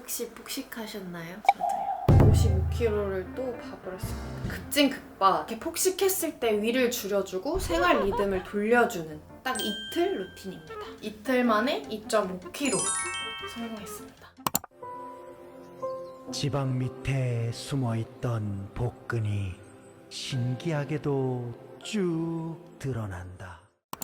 혹시 폭식하셨나요? 저도요. 55kg를 또 봐버렸습니다. 급진급바. 이렇게 폭식했을 때 위를 줄여주고 생활 리듬을 돌려주는 딱 이틀 루틴입니다. 이틀 만에 2.5kg 성공했습니다. 지방 밑에 숨어있던 복근이 신기하게도 쭉 드러난다.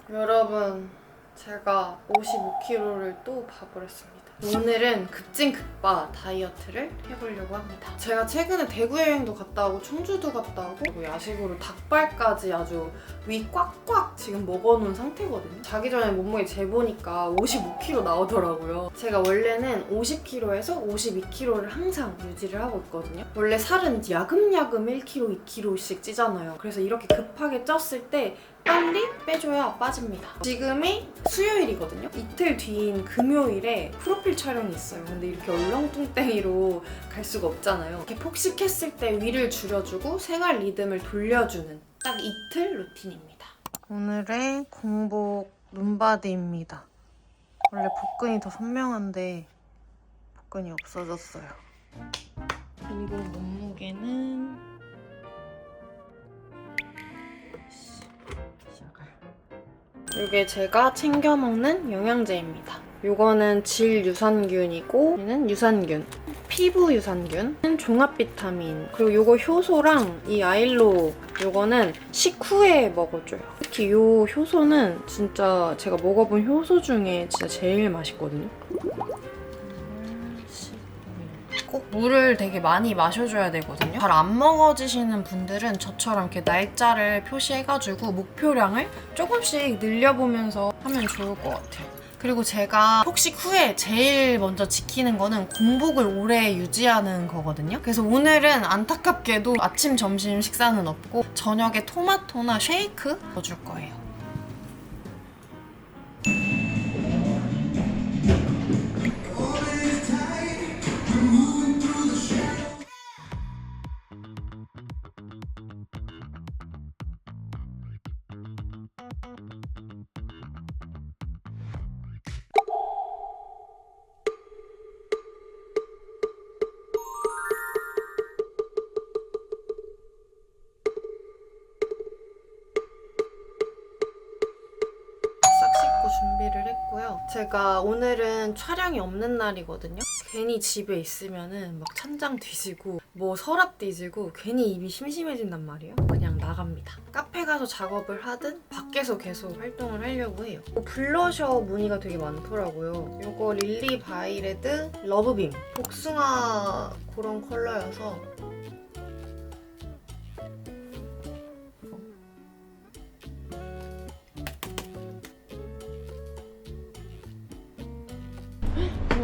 여러분, 제가 55kg를 또 봐버렸습니다. 오늘은 급진급바 다이어트를 해보려고 합니다. 제가 최근에 대구 여행도 갔다 오고 청주도 갔다 오고 그리고 야식으로 닭발까지 아주 위 꽉꽉 지금 먹어놓은 상태거든요. 자기 전에 몸무게 재보니까 55kg 나오더라고요. 제가 원래는 50kg에서 52kg를 항상 유지를 하고 있거든요. 원래 살은 야금야금 1kg, 2kg씩 찌잖아요. 그래서 이렇게 급하게 쪘을 때 빨리 빼줘야 빠집니다. 지금이 수요일이거든요. 이틀 뒤인 금요일에 프로필 촬영이 있어요. 근데 이렇게 얼렁뚱땡이로 갈 수가 없잖아요. 이렇게 폭식했을 때 위를 줄여주고 생활 리듬을 돌려주는 딱 이틀 루틴입니다. 오늘의 공복 룸바디입니다. 원래 복근이 더 선명한데 복근이 없어졌어요. 그리고 몸무게는 이게 제가 챙겨 먹는 영양제입니다. 요거는 질 유산균이고 얘는 유산균, 피부 유산균, 종합 비타민, 그리고 요거 효소랑 이 아일로 요거는 식후에 먹어줘요. 특히 요 효소는 진짜 제가 먹어본 효소 중에 진짜 제일 맛있거든요. 꼭 물을 되게 많이 마셔줘야 되거든요. 잘 안 먹어지시는 분들은 저처럼 이렇게 날짜를 표시해가지고 목표량을 조금씩 늘려보면서 하면 좋을 것 같아요. 그리고 제가 폭식 후에 제일 먼저 지키는 거는 공복을 오래 유지하는 거거든요. 그래서 오늘은 안타깝게도 아침, 점심 식사는 없고 저녁에 토마토나 쉐이크 넣어줄 거예요. 준비를 했고요. 제가 오늘은 촬영이 없는 날이거든요. 괜히 집에 있으면은 막 찬장 뒤지고 뭐 서랍 뒤지고 괜히 입이 심심해진단 말이에요. 그냥 나갑니다. 카페 가서 작업을 하든 밖에서 계속 활동을 하려고 해요. 블러셔 무늬가 되게 많더라고요. 이거 릴리 바이레드 러브빔 복숭아 그런 컬러여서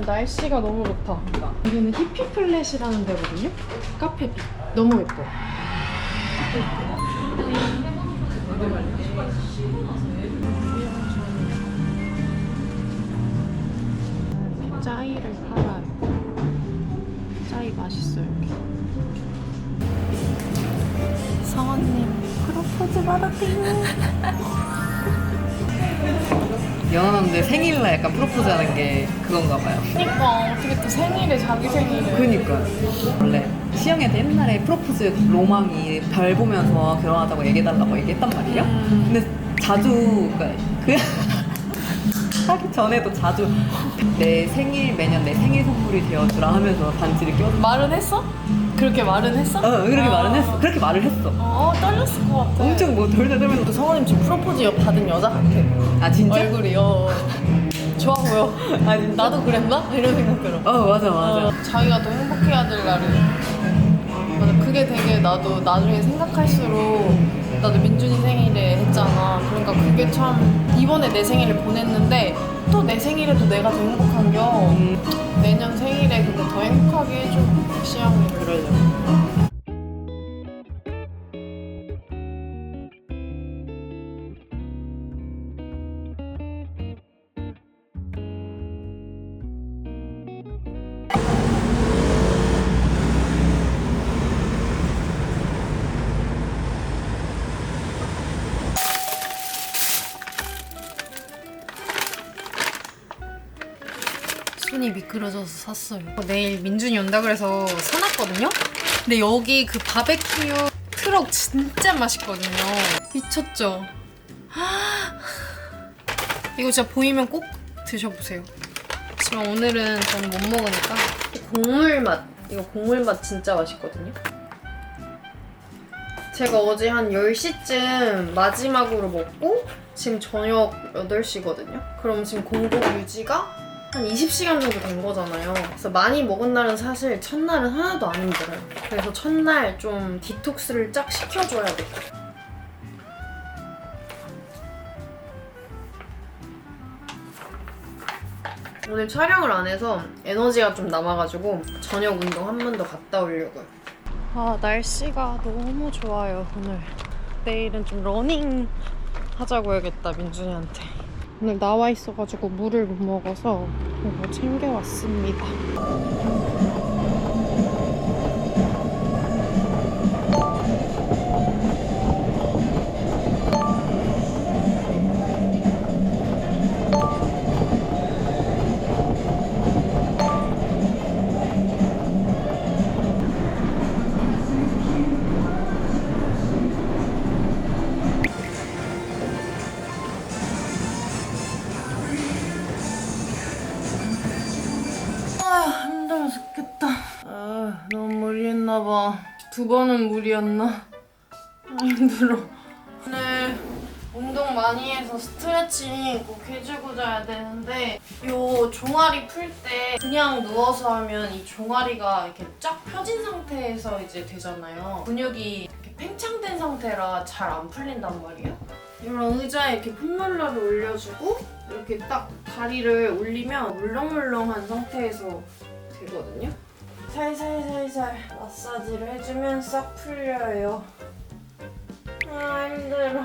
날씨가 너무 좋다. 여기는 히피플랫이라는 데거든요. 카페 빛. 너무 예뻐. 짜이를 팔아요. 짜이 맛있어요. 여기. 성원님 프로포즈 받았대요. 연하남들 생일날 약간 프로포즈하는 게 그건가 봐요. 그러니까 어떻게 또 생일에 자기 생일에. 그니까 원래 시영이한테 옛날에 프로포즈 로망이 별 보면서 결혼하자고 얘기해달라고 얘기했단 말이에요. 근데 자주 그 하기 전에도 자주 매년 내 생일 선물이 되어주라 하면서 반지를 껴줘. 말은 했어? 그렇게 말은 했어? 그렇게 말은 했어. 그렇게 말을 했어. 떨렸을 것 같아. 엄청 뭐 덜덜 떨면서. 성원님 지금 프로포즈 받은 여자 같아. 아 진짜? 얼굴이 좋아 보여. 아 진짜? 나도 그랬나? 이런 생각 들어. 맞아. 자기가 더 행복해야 될 날을. 맞아. 그게 되게 나도 나중에 생각할수록 나도 민준이 생일에 했잖아. 그러니까 그게 참 이번에 내 생일을 보냈는데 또 내 생일에도 내가 더 행복한 겨. 내년 생일에 근데 더 행복하게 해줘. 시영이 그러려고. 손이 손이 미끄러져서 샀어요. 내일 민준이 온다 그래서 사놨거든요? 근데 여기 그 바베큐 트럭 진짜 맛있거든요. 미쳤죠? 이거 진짜 보이면 꼭 드셔보세요. 하지만 오늘은 저는 못 먹으니까. 곡물 맛. 이거 곡물 맛 진짜 맛있거든요. 제가 어제 한 10시쯤 마지막으로 먹고 지금 저녁 8시거든요. 그럼 지금 공복 유지가 한 20시간 정도 된 거잖아요. 그래서 많이 먹은 날은 사실 첫날은 하나도 안 힘들어요. 그래서 첫날 좀 디톡스를 쫙 시켜줘야 돼요. 오늘 촬영을 안 해서 에너지가 좀 남아가지고 저녁 운동 한 번 더 갔다 오려고요. 아, 날씨가 너무 좋아요, 오늘. 내일은 좀 러닝 하자고 해야겠다, 민준이한테. 오늘 나와 있어가지고 물을 못 먹어서 이거 챙겨왔습니다. 힘들어 죽겠다. 너무 무리했나봐. 2번은 무리였나? 힘들어. 오늘 운동 많이 해서 스트레칭 꼭 해주고 자야 되는데 요 종아리 풀 때 그냥 누워서 하면 이 종아리가 이렇게 쫙 펴진 상태에서 이제 되잖아요. 근육이 이렇게 팽창된 상태라 잘 안 풀린단 말이에요. 이런 의자에 이렇게 폼롤러를 올려주고 이렇게 딱 다리를 올리면 물렁물렁한 상태에서 되거든요. 살살살살 마사지를 해주면 싹 풀려요. 아, 힘들어.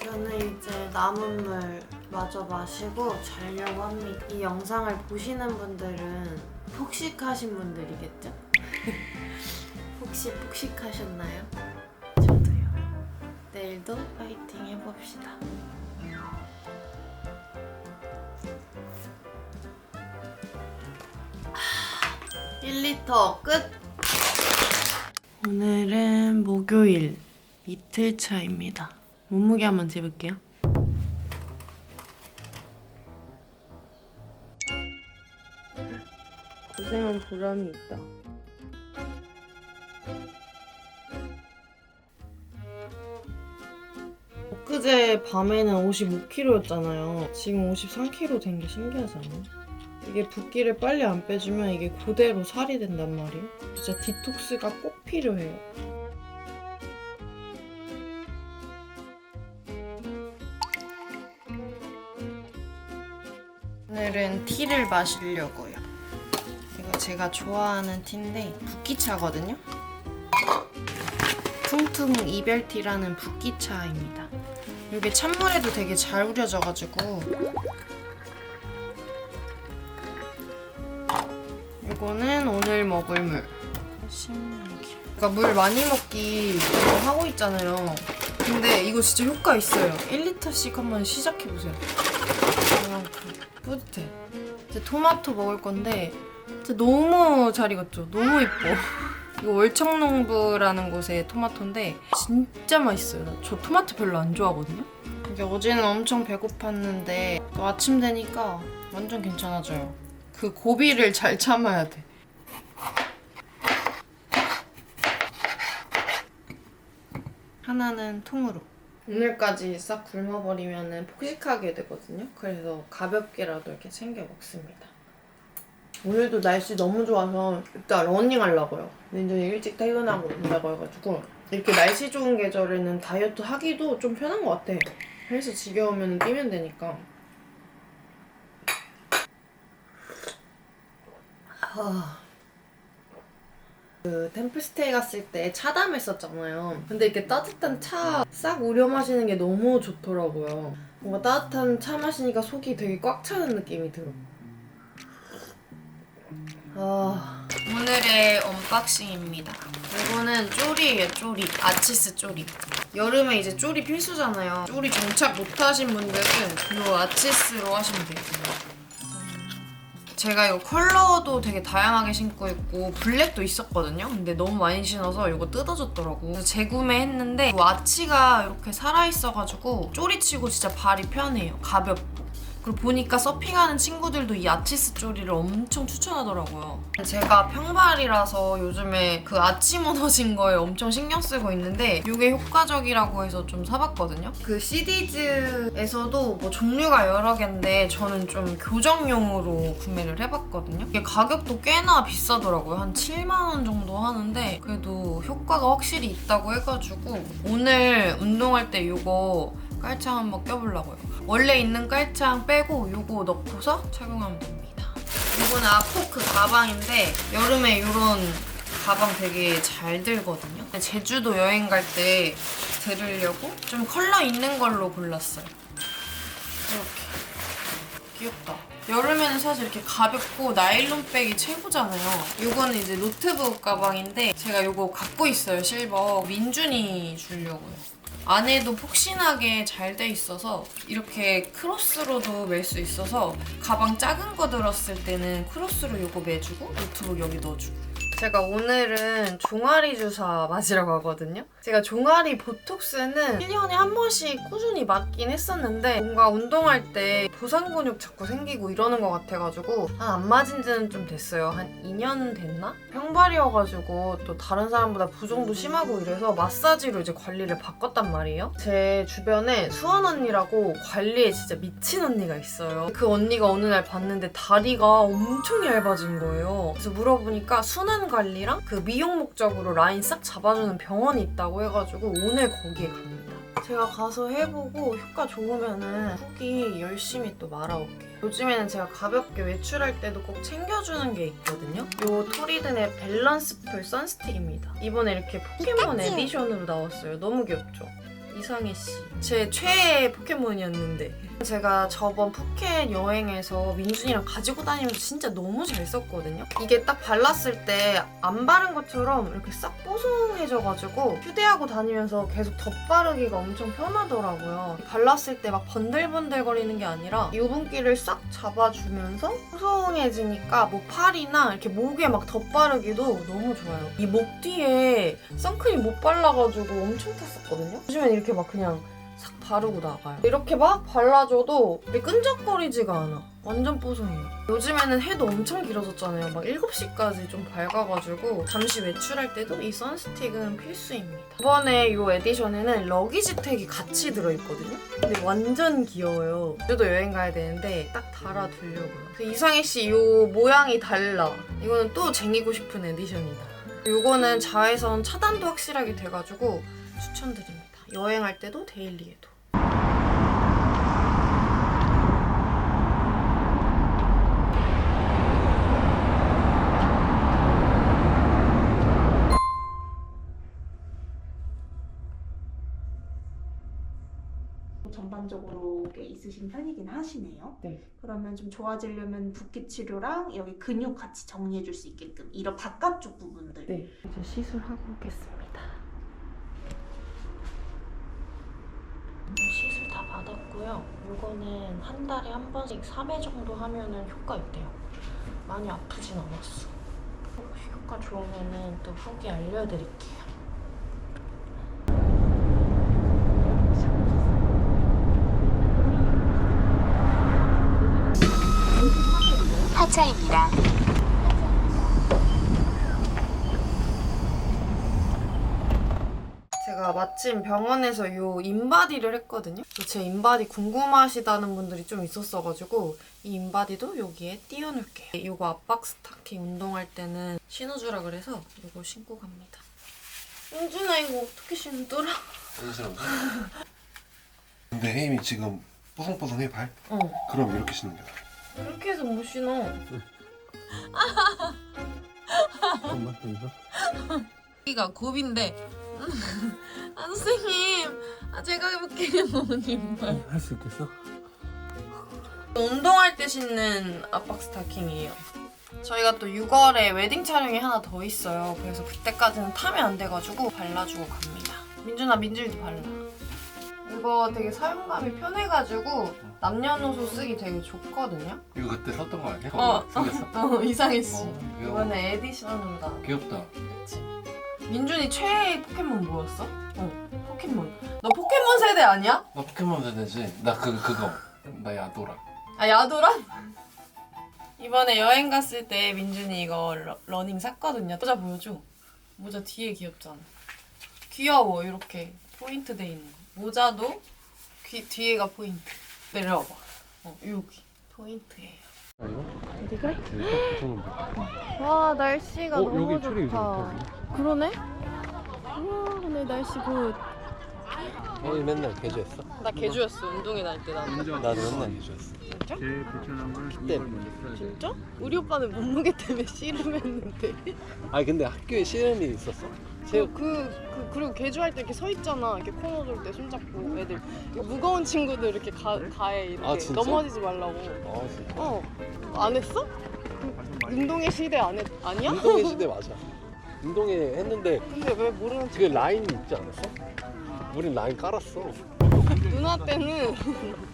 저는 이제 남은 물 마저 마시고 자려고 합니다. 이 영상을 보시는 분들은 폭식하신 분들이겠죠? 혹시 폭식하셨나요? 저도요. 내일도 파이팅 해봅시다. 1리터 끝! 오늘은 목요일 이틀 차입니다. 몸무게 한번 재볼게요. 고생한 보람이 있다. 엊그제 밤에는 55kg였잖아요. 지금 53kg 된 게 신기하지 않아요? 이게 붓기를 빨리 안 빼주면 이게 그대로 살이 된단 말이에요. 진짜 디톡스가 꼭 필요해요. 오늘은 티를 마시려고요. 이거 제가 좋아하는 티인데 붓기차거든요. 퉁퉁 이별티라는 붓기차입니다. 이게 찬물에도 되게 잘 우려져가지고 이거는 오늘 먹을 물 16kg. 그러니까 물 많이 먹기 이거 하고 있잖아요. 근데 이거 진짜 효과 있어요. 1리터씩 한번 시작해보세요. 뿌듯해. 이제 토마토 먹을 건데 진짜 너무 잘 익었죠? 너무 예뻐. 이거 월청농부라는 곳의 토마토인데 진짜 맛있어요. 저 토마토 별로 안 좋아하거든요? 이게 어제는 엄청 배고팠는데 또 아침 되니까 완전 괜찮아져요. 그 고비를 잘 참아야 돼. 하나는 통으로. 오늘까지 싹 굶어버리면 폭식하게 되거든요. 그래서 가볍게라도 이렇게 챙겨 먹습니다. 오늘도 날씨 너무 좋아서 이따 러닝 하려고요. 민준이 일찍 퇴근하고 온다고 해가지고 이렇게 날씨 좋은 계절에는 다이어트 하기도 좀 편한 것 같아. 헬스 지겨우면 뛰면 되니까. 그 템플스테이 갔을 때 차담 했었잖아요. 근데 이렇게 따뜻한 차 싹 우려 마시는 게 너무 좋더라고요. 뭔가 따뜻한 차 마시니까 속이 되게 꽉 차는 느낌이 들어. 오늘의 언박싱입니다. 이거는 쪼리예요, 쪼리. 아치스 쪼리. 여름에 이제 쪼리 필수잖아요. 쪼리 정착 못하신 분들은 이 아치스로 하시면 돼요. 제가 이거 컬러도 되게 다양하게 신고 있고 블랙도 있었거든요. 근데 너무 많이 신어서 이거 뜯어졌더라고. 그래서 재구매했는데 이 아치가 이렇게 살아있어가지고 쪼리치고 진짜 발이 편해요. 가볍고. 그리고 보니까 서핑하는 친구들도 이 아치스 쪼리를 엄청 추천하더라고요. 제가 평발이라서 요즘에 그 아치 무너진 거에 엄청 신경 쓰고 있는데 이게 효과적이라고 해서 좀 사봤거든요. 그 시디즈에서도 뭐 종류가 여러 개인데 저는 좀 교정용으로 구매를 해봤거든요. 이게 가격도 꽤나 비싸더라고요. 한 7만 원 정도 하는데 그래도 효과가 확실히 있다고 해가지고 오늘 운동할 때 이거 깔창 한번 껴보려고요. 원래 있는 깔창 빼고 이거 넣고서 착용하면 됩니다. 이거는 아포크 가방인데 여름에 이런 가방 되게 잘 들거든요. 제주도 여행 갈 때 들으려고 좀 컬러 있는 걸로 골랐어요. 이렇게 귀엽다. 여름에는 사실 이렇게 가볍고 나일론백이 최고잖아요. 이거는 이제 노트북 가방인데 제가 이거 갖고 있어요, 실버. 민준이 주려고요. 안에도 폭신하게 잘 돼 있어서 이렇게 크로스로도 멜 수 있어서 가방 작은 거 들었을 때는 크로스로 이거 매주고 노트북 여기 넣어주고. 제가 오늘은 종아리 주사 맞으러 가거든요. 제가 종아리 보톡스는 1년에 한 번씩 꾸준히 맞긴 했었는데 뭔가 운동할 때 보상 근육 자꾸 생기고 이러는 것 같아가지고 안 맞은 지는 좀 됐어요. 한 2년 됐나? 평발이어가지고 또 다른 사람보다 부종도 심하고 이래서 마사지로 이제 관리를 바꿨단 말이에요. 제 주변에 수원 언니라고 관리에 진짜 미친 언니가 있어요. 그 언니가 어느 날 봤는데 다리가 엄청 얇아진 거예요. 그래서 물어보니까 순환 관리랑 그 미용 목적으로 라인 싹 잡아주는 병원이 있다고 해가지고 오늘 거기에 갑니다. 제가 가서 해보고 효과 좋으면은 후기 열심히 또 말아올게요. 요즘에는 제가 가볍게 외출할 때도 꼭 챙겨주는 게 있거든요. 요 토리든의 밸런스 풀 선스틱입니다. 이번에 이렇게 포켓몬 에디션으로 나왔어요. 너무 귀엽죠? 이상해 씨. 제 최애 포켓몬이었는데 제가 저번 푸켓 여행에서 민준이랑 가지고 다니면서 진짜 너무 잘 썼거든요. 이게 딱 발랐을 때 안 바른 것처럼 이렇게 싹 뽀송해져가지고 휴대하고 다니면서 계속 덧바르기가 엄청 편하더라고요. 발랐을 때 막 번들번들거리는 게 아니라 유분기를 싹 잡아주면서 뽀송해지니까 뭐 팔이나 이렇게 목에 막 덧바르기도 너무 좋아요. 이 목 뒤에 선크림 못 발라가지고 엄청 탔었거든요. 요즘엔 이렇게 막 그냥 싹 바르고 나가요. 이렇게 막 발라줘도 이게 끈적거리지가 않아. 완전 뽀송해요. 요즘에는 해도 엄청 길어졌잖아요. 막 7시까지 좀 밝아가지고 잠시 외출할 때도 이 선스틱은 필수입니다. 이번에 이 에디션에는 러기지 택이 같이 들어있거든요. 근데 완전 귀여워요. 저도 여행 가야 되는데 딱 달아두려고요. 이상해 씨 이 모양이 달라. 이거는 또 쟁이고 싶은 에디션이다. 이거는 자외선 차단도 확실하게 돼가지고 추천드립니다. 여행할 때도 데일리에도. 전반적으로 꽤 있으신 편이긴 하시네요. 네. 그러면 좀 좋아지려면 붓기 치료랑 여기 근육 같이 정리해줄 수 있게끔 이런 바깥쪽 부분들. 네. 이제 시술하고 오겠습니다. 시술 다 받았고요. 이거는 한 달에 한 번씩 3회 정도 하면은 효과 있대요. 많이 아프진 않았어. 효과 좋으면은 또 후기 알려드릴게요. 하차입니다. 제가 마침 병원에서 이 인바디를 했거든요. 제 인바디 궁금하시다는 분들이 좀 있었어가지고 이 인바디도 여기에 띄워놓을게요. 이거 압박 스타킹 운동할 때는 신어주라 그래서 이거 신고 갑니다. 용준아 이거 어떻게 신더라? 안쓰러워. 근데 혜임이 지금 뽀송뽀송해 발? 어. 그럼 이렇게 신는 거야. 이렇게 해서 못 신어. 여기가 굽인데 선생님 제가 해볼게요. 어머님 할 수 있겠어? 운동할 때 신는 압박 스타킹이에요. 저희가 또 6월에 웨딩 촬영이 하나 더 있어요. 그래서 그때까지는 타면 안 돼가지고 발라주고 갑니다. 민준아, 민준이도 발라. 이거 되게 사용감이 편해가지고 남녀노소 쓰기 되게 좋거든요. 이거 그때 썼던 거 아니야? 생겼어? 이상희 씨. 귀여워. 이번에 에디션으로 나온. 귀엽다. 그치. 민준이 최애 포켓몬 뭐였어? 포켓몬. 너 포켓몬 세대 아니야? 나 포켓몬 세대지. 나 그거. 나 야도라. 아, 야도란? 이번에 여행 갔을 때 민준이 이거 러닝 샀거든요. 모자 보여줘. 모자 뒤에 귀엽잖아. 귀여워, 이렇게 포인트 돼 있는 거. 모자도 뒤에가 포인트. 내려와봐. 여기 포인트예요. 어디가? 여기가? 와, 날씨가 너무 여기 트리 좋다. 그러네? 우와, 오늘 날씨 굿. 너희 맨날 개주했어? 나 개주였어, 운동회 다닐 때 나는. 나도 맨날 개주했어. 진짜? 때. 진짜? 우리 오빠는 몸무게 때문에 씨름했는데. 아니 근데 학교에 시험이 있었어? 체육. 그리고 개주할 때 이렇게 서 있잖아. 이렇게 코너 돌 때 손잡고 애들. 무거운 친구들 이렇게 가해 이렇게. 아, 진짜? 넘어지지 말라고. 아 진짜? 안 했어? 운동회 시대 아니야? 운동회 시대 맞아. 운동회 했는데 근데 왜 모르는 그 라인 있지 않았어? 우린 라인 깔았어. 누나 때는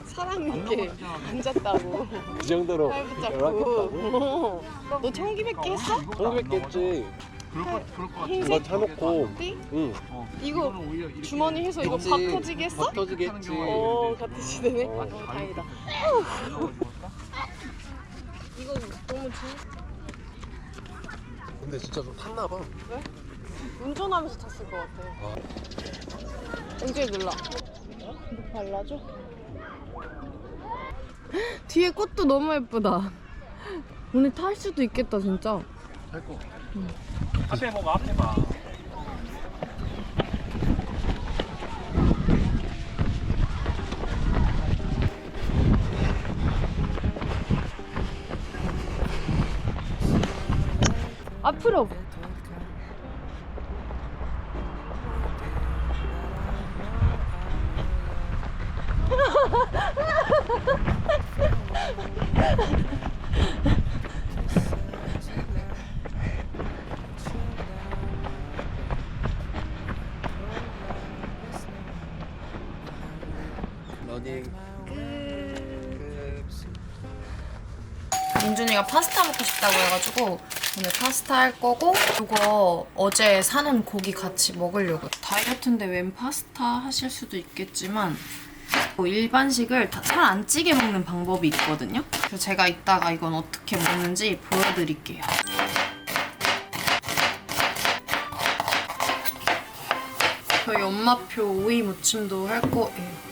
사람 있게 앉았다고. 그 정도로 팔 붙잡고. 열악했다고? 너 1200개 했어? 1900개 했지. 이거 흰색 사놓고. 띠? 응. 이거 주머니 해서 이거 했지. 박 터지게 했어? 박 터지게 했지. 같은 시대네. 어. 다행이다. 이거 너무 근데 진짜 좀 탔나 봐. 운전하면서 탔을 것 같아. 엉덩이 눌러. 이거 발라줘? 뒤에 꽃도 너무 예쁘다. 오늘 탈 수도 있겠다, 진짜. 할 거. 앞에 보고 앞에 봐. 앞으로. 러닝. 민준이가 파스타 먹고 싶다고 해가지고 오늘 파스타 할 거고, 이거 어제 사는 고기 같이 먹으려고. 다이어트인데 웬 파스타 하실 수도 있겠지만 일반식을 살 안 찌게 먹는 방법이 있거든요. 그래서 제가 이따가 이건 어떻게 먹는지 보여드릴게요. 저희 엄마표 오이 무침도 할 거예요.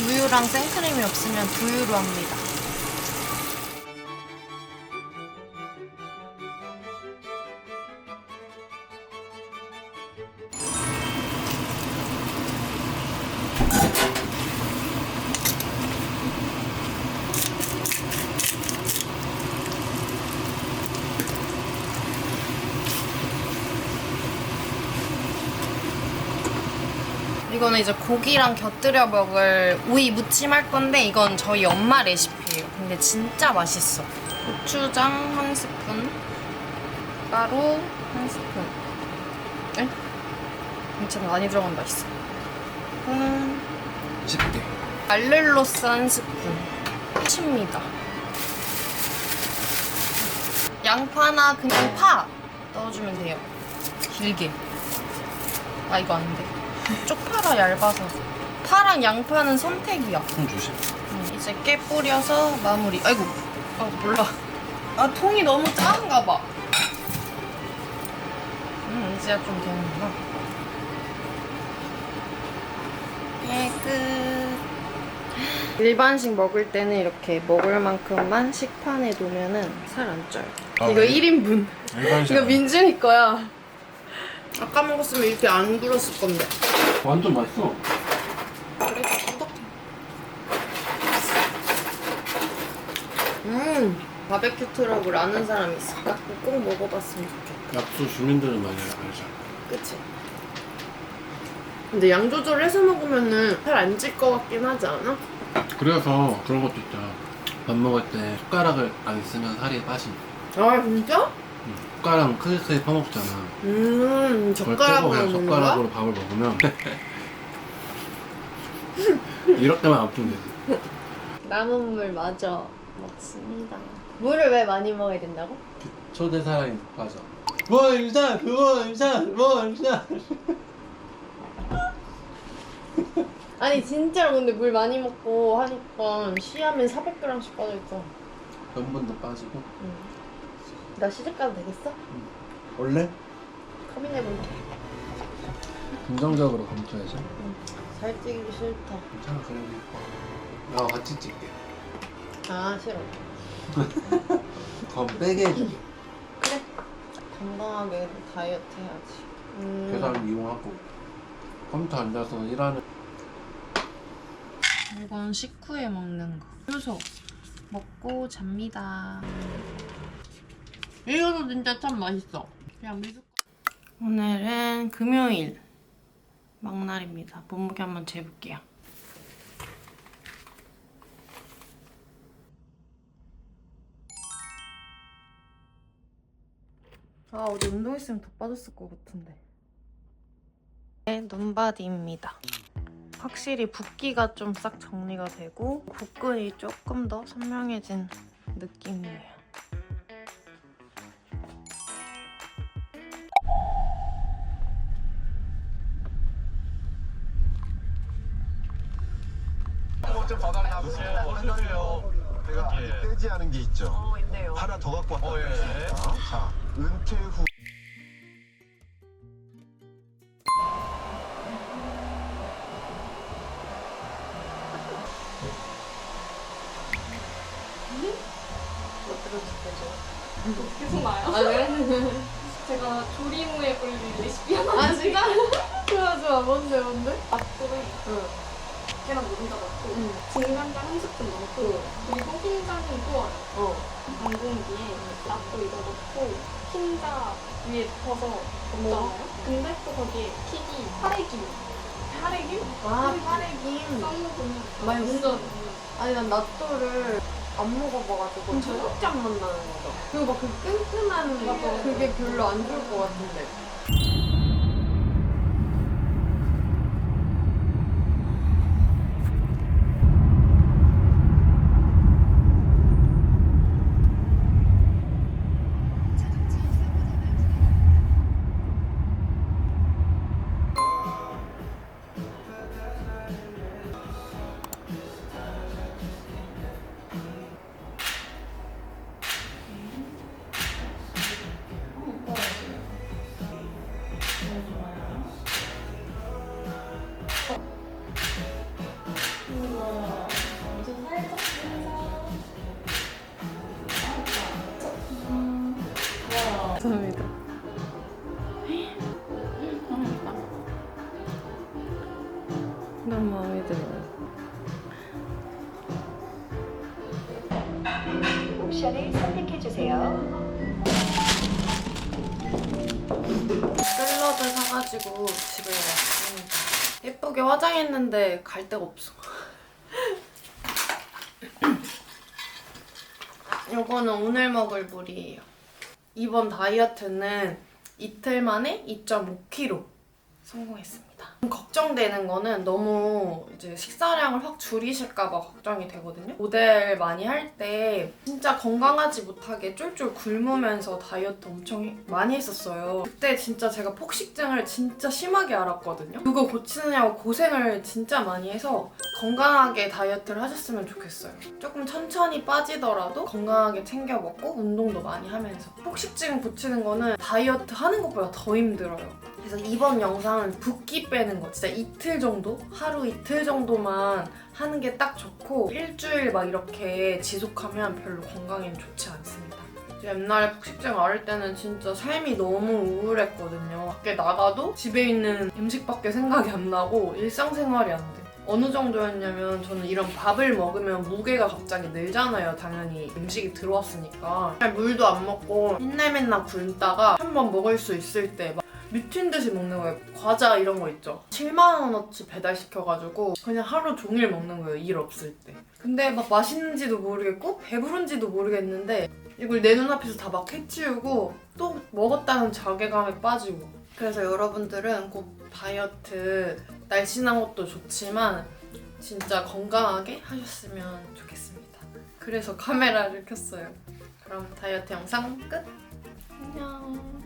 우유랑 생크림이 없으면 두유로 합니다. 이거는 이제 고기랑 곁들여 먹을 오이 무침 할 건데, 이건 저희 엄마 레시피예요. 근데 진짜 맛있어. 고추장 1스푼, 가루 1스푼. 에? 진짜 많이 들어간다 있어. 10개. 알룰로스 1스푼. 끝입니다. 양파나 그냥 파 넣어주면 돼요. 길게. 아, 이거 안 돼. 쪽파가 얇아서. 파랑 양파는 선택이야. 손 조심. 이제 깨 뿌려서 마무리. 아이고, 몰라. 아, 통이 너무 작은가 봐. 이제야 좀 되는구나. 끝. 일반식 먹을 때는 이렇게 먹을 만큼만 식판에 놓으면은 살 안 쪄요. 이거 1인분. 이거 민준이 거야. 아까 먹었으면 이렇게 안 불었을 건데. 완전 맛있어. 그래, 푸덕. 바베큐 트러블 아는 사람 있을까? 꼭 먹어봤으면 좋겠다. 약수 주민들은 많이 알잖아. 그치? 근데 양 조절해서 먹으면은 살 안 찔 것 같긴 하지 않아? 그래서 그런 것도 있잖아. 밥 먹을 때 숟가락을 안 쓰면 살이 빠진다. 아 진짜? 숟가락은 크리스에 퍼먹잖아. 그걸 빼고 젓가락으로 그냥 먹는 거야? 젓가락으로 밥을 먹으면 이렇게만 안 뿌면 되지. 남은 물 마저 먹습니다. 물을 왜 많이 먹어야 된다고? 초대 사랑이 맞아. 원샷! 원샷! 원샷! 아니 진짜로 근데 물 많이 먹고 하니까 쉬하면 400g씩 빠져있어. 면분도 빠지고. 나 시집 가도 되겠어? 원래 고민해볼게. 긍정적으로 검토해서. 살 찌기 싫다. 괜찮아, 그래도 이뻐. 나 같이 찍게. 아 싫어. 그럼 빼게 해줄게. 건강하게 다이어트 해야지. 계산 이용하고. 컴퓨터 앉아서 일하는. 이건 식후에 먹는 거. 효소 먹고 잡니다. 이거도 진짜 참 맛있어. 그냥 미숫가루. 오늘은 금요일 막날입니다. 몸무게 한번 재볼게요. 아 어제 운동했으면 더 빠졌을 것 같은데. 네, 눈바디입니다. 확실히 붓기가 좀 싹 정리가 되고 복근이 조금 더 선명해진 느낌이에요. 좀 봐달라고 내가 떼지 않은 게 있죠. 있네요. 하나 더 갖고 왔다. 자, 은퇴 후 계속 나요. 아 그래? 제가 조림 후에 끓일 레시피 하나. 아 진짜? 좋아 뭔데? 밥도에 계란 노른자 넣고 진간장 한 스푼 넣고 그리고 흰자는 구워요. 반공기에 낫또 이거 넣고 흰자 위에 덮어서 볶잖아요. 근데 또 거기에 킥이 파래김. 파래김? 아 파래김. 쌈먹으면 맛있어. 완전 아니 난 낫또를 안 먹어봐가지고 청국장 맛 나는 거. 그리고 막 그 끈끈한 맞아. 그게 별로 안 좋을 것 같은데. 감사합니다. 너무 마음에 들어요. 옵션을 선택해주세요. 샐러드 사가지고 집에 왔습니다. 예쁘게 화장했는데 갈 데가 없어. 요거는 오늘 먹을 물이에요. 이번 다이어트는 이틀 만에 2.5kg 성공했습니다. 걱정되는 거는 너무 이제 식사량을 확 줄이실까봐 걱정이 되거든요. 모델 많이 할 때 진짜 건강하지 못하게 쫄쫄 굶으면서 다이어트 엄청 많이 했었어요. 그때 진짜 제가 폭식증을 진짜 심하게 앓았거든요. 그거 고치느냐고 고생을 진짜 많이 해서 건강하게 다이어트를 하셨으면 좋겠어요. 조금 천천히 빠지더라도 건강하게 챙겨 먹고 운동도 많이 하면서. 폭식증 고치는 거는 다이어트 하는 것보다 더 힘들어요. 그래서 이번 영상은 붓기 빼는 거 진짜 이틀 정도? 하루 이틀 정도만 하는 게 딱 좋고 일주일 막 이렇게 지속하면 별로 건강에는 좋지 않습니다. 옛날에 폭식증 앓을 때는 진짜 삶이 너무 우울했거든요. 밖에 나가도 집에 있는 음식밖에 생각이 안 나고 일상생활이 안 돼. 어느 정도였냐면 저는 이런 밥을 먹으면 무게가 갑자기 늘잖아요. 당연히 음식이 들어왔으니까. 물도 안 먹고 맨날 굶다가 한 번 먹을 수 있을 때 막 미친 듯이 먹는 거예요. 과자 이런 거 있죠. 7만 원어치 배달시켜가지고 그냥 하루 종일 먹는 거예요. 일 없을 때. 근데 막 맛있는지도 모르겠고 배부른지도 모르겠는데 이걸 내 눈앞에서 다 막 해치우고 또 먹었다는 자괴감에 빠지고. 그래서 여러분들은 꼭 다이어트 날씬한 것도 좋지만 진짜 건강하게 하셨으면 좋겠습니다. 그래서 카메라를 켰어요. 그럼 다이어트 영상 끝! 안녕.